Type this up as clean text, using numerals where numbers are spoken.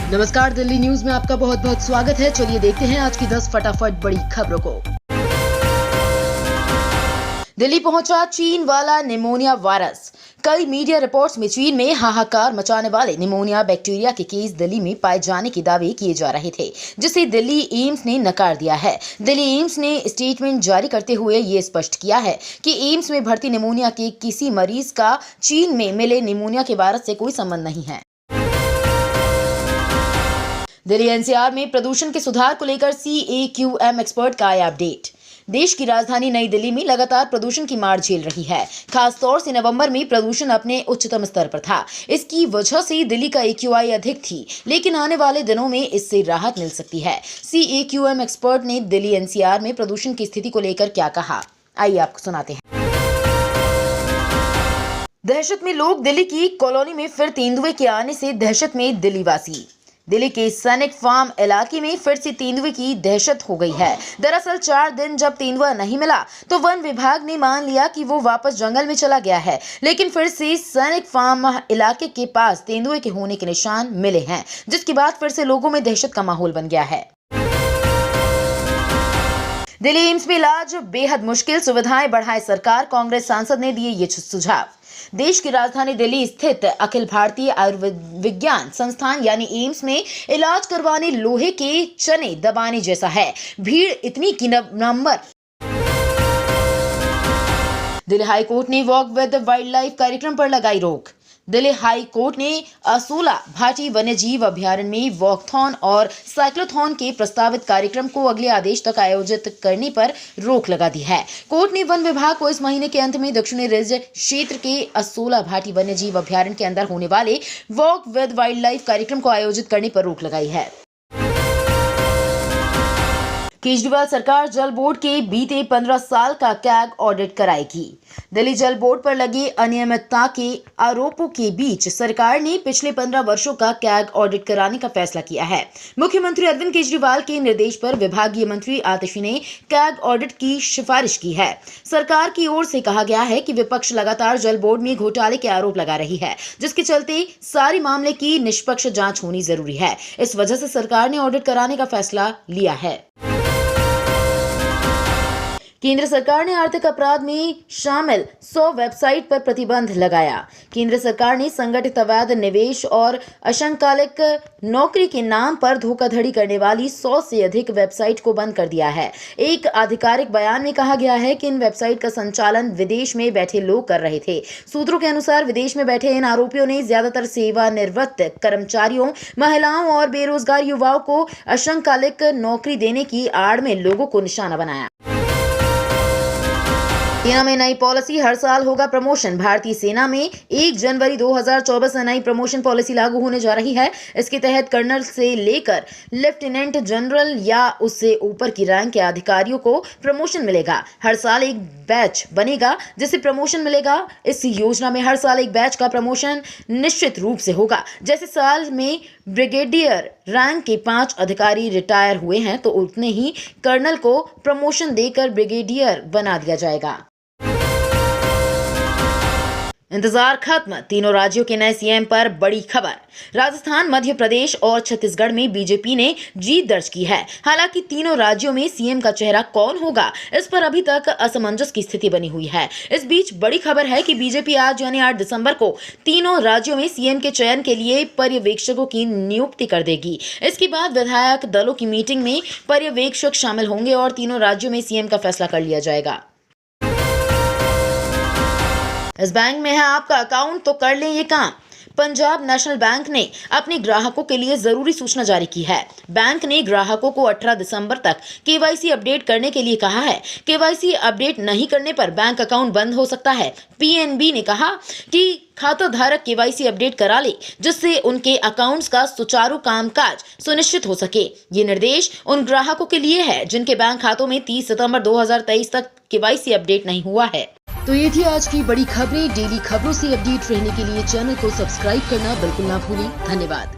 नमस्कार, दिल्ली न्यूज में आपका बहुत बहुत स्वागत है। चलिए देखते हैं आज की 10 फटाफट बड़ी खबरों को। दिल्ली पहुंचा चीन वाला निमोनिया वायरस। कई मीडिया रिपोर्ट्स में चीन में हाहाकार मचाने वाले निमोनिया बैक्टीरिया के केस दिल्ली में पाए जाने के दावे किए जा रहे थे, जिसे दिल्ली एम्स ने नकार दिया है। दिल्ली एम्स ने स्टेटमेंट जारी करते हुए ये स्पष्ट किया है कि एम्स में भर्ती निमोनिया के किसी मरीज का चीन में मिले निमोनिया के वायरस से कोई संबंध नहीं है। दिल्ली एनसीआर में प्रदूषण के सुधार को लेकर CAQM एक्सपर्ट का आया अपडेट। देश की राजधानी नई दिल्ली में लगातार प्रदूषण की मार झेल रही है। खास तौर से नवंबर में प्रदूषण अपने उच्चतम स्तर पर था। इसकी वजह से दिल्ली का AQI अधिक थी, लेकिन आने वाले दिनों में इससे राहत मिल सकती है। CAQM एक्सपर्ट ने दिल्ली एनसीआर में प्रदूषण की स्थिति को लेकर क्या कहा, आइए आपको सुनाते हैं। दहशत में लोग, दिल्ली की कॉलोनी में फिर तेंदुए के आने से दहशत में दिल्ली वासी। दिल्ली के सैनिक फार्म इलाके में फिर से तेंदुए की दहशत हो गई है। दरअसल 4 दिन जब तेंदुआ नहीं मिला तो वन विभाग ने मान लिया कि वो वापस जंगल में चला गया है, लेकिन फिर से सैनिक फार्म इलाके के पास तेंदुए के होने के निशान मिले हैं, जिसके बाद फिर से लोगों में दहशत का माहौल बन गया है। दिल्ली एम्स में इलाज बेहद मुश्किल, सुविधाएं बढ़ाए सरकार। कांग्रेस सांसद ने दिए ये सुझाव। देश की राजधानी दिल्ली स्थित अखिल भारतीय आयुर्विज्ञान संस्थान यानी एम्स में इलाज करवाने लोहे के चने दबाने जैसा है। भीड़ इतनी कि नंबर। दिल्ली हाई कोर्ट ने वॉक विद वाइल्ड लाइफ कार्यक्रम पर लगाई रोक। दिल्ली हाई कोर्ट ने असोला भाटी वन्यजीव अभ्यारण्य में वॉकथॉन और साइक्लोथॉन के प्रस्तावित कार्यक्रम को अगले आदेश तक आयोजित करने पर रोक लगा दी है। कोर्ट ने वन विभाग को इस महीने के अंत में दक्षिणी रिज क्षेत्र के असोला भाटी वन्यजीव अभ्यारण्य के अंदर होने वाले वॉक विद वाइल्ड लाइफ कार्यक्रम को आयोजित करने पर रोक लगाई है। केजरीवाल सरकार जल बोर्ड के बीते 15 साल का कैग ऑडिट कराएगी। दिल्ली जल बोर्ड पर लगे अनियमितता के आरोपों के बीच सरकार ने पिछले 15 वर्षों का कैग ऑडिट कराने का फैसला किया है। मुख्यमंत्री अरविंद केजरीवाल के निर्देश पर विभागीय मंत्री आतिशी ने कैग ऑडिट की सिफारिश की है। सरकार की ओर से कहा गया है कि विपक्ष लगातार जल बोर्ड में घोटाले के आरोप लगा रही है, जिसके चलते सारे मामले की निष्पक्ष जांच होनी जरूरी है। इस वजह से सरकार ने ऑडिट कराने का फैसला लिया है। केंद्र सरकार ने आर्थिक अपराध में शामिल 100 वेबसाइट पर प्रतिबंध लगाया। केंद्र सरकार ने संगठित अवैध निवेश और अशंकालिक नौकरी के नाम पर धोखाधड़ी करने वाली 100 से अधिक वेबसाइट को बंद कर दिया है। एक आधिकारिक बयान में कहा गया है कि इन वेबसाइट का संचालन विदेश में बैठे लोग कर रहे थे। सूत्रों के अनुसार विदेश में बैठे इन आरोपियों ने ज्यादातर सेवानिवृत्त कर्मचारियों, महिलाओं और बेरोजगार युवाओं को अशंकालिक नौकरी देने की आड़ में लोगों को निशाना बनाया। सेना में नई पॉलिसी, हर साल होगा प्रमोशन। भारतीय सेना में 1 जनवरी 2024 से नई प्रमोशन पॉलिसी लागू होने जा रही है। इसके तहत कर्नल से लेकर लेफ्टिनेंट जनरल या उससे ऊपर की रैंक के अधिकारियों को प्रमोशन मिलेगा। हर साल एक बैच बनेगा जिसे प्रमोशन मिलेगा। इस योजना में हर साल एक बैच का प्रमोशन निश्चित रूप से होगा। जैसे साल में ब्रिगेडियर रैंक के 5 अधिकारी रिटायर हुए हैं तो उतने ही कर्नल को प्रमोशन देकर ब्रिगेडियर बना दिया जाएगा। इंतजार खत्म, तीनों राज्यों के नए सीएम पर बड़ी खबर। राजस्थान, मध्य प्रदेश और छत्तीसगढ़ में बीजेपी ने जीत दर्ज की है। हालांकि तीनों राज्यों में सीएम का चेहरा कौन होगा, इस पर अभी तक असमंजस की स्थिति बनी हुई है। इस बीच बड़ी खबर है कि बीजेपी आज यानी 8 दिसंबर को तीनों राज्यों में सीएम के चयन के लिए पर्यवेक्षकों की नियुक्ति कर देगी। इसके बाद विधायक दलों की मीटिंग में पर्यवेक्षक शामिल होंगे और तीनों राज्यों में सीएम का फैसला कर लिया जाएगा। इस बैंक में है आपका अकाउंट तो कर लें ये काम। पंजाब नेशनल बैंक ने अपने ग्राहकों के लिए जरूरी सूचना जारी की है। बैंक ने ग्राहकों को 18 दिसंबर तक केवाईसी अपडेट करने के लिए कहा है। केवाईसी अपडेट नहीं करने पर बैंक अकाउंट बंद हो सकता है। पीएनबी ने कहा कि खाता धारक केवाईसी अपडेट करा ले, जिससे उनके अकाउंट्स का सुचारू कामकाज सुनिश्चित हो सके। ये निर्देश उन ग्राहकों के लिए है जिनके बैंक खातों में 30 सितंबर 2023 तक केवाईसी अपडेट नहीं हुआ है। तो ये थी आज की बड़ी खबरें। डेली खबरों से अपडेट रहने के लिए चैनल को सब्सक्राइब करना बिल्कुल ना भूलें। धन्यवाद।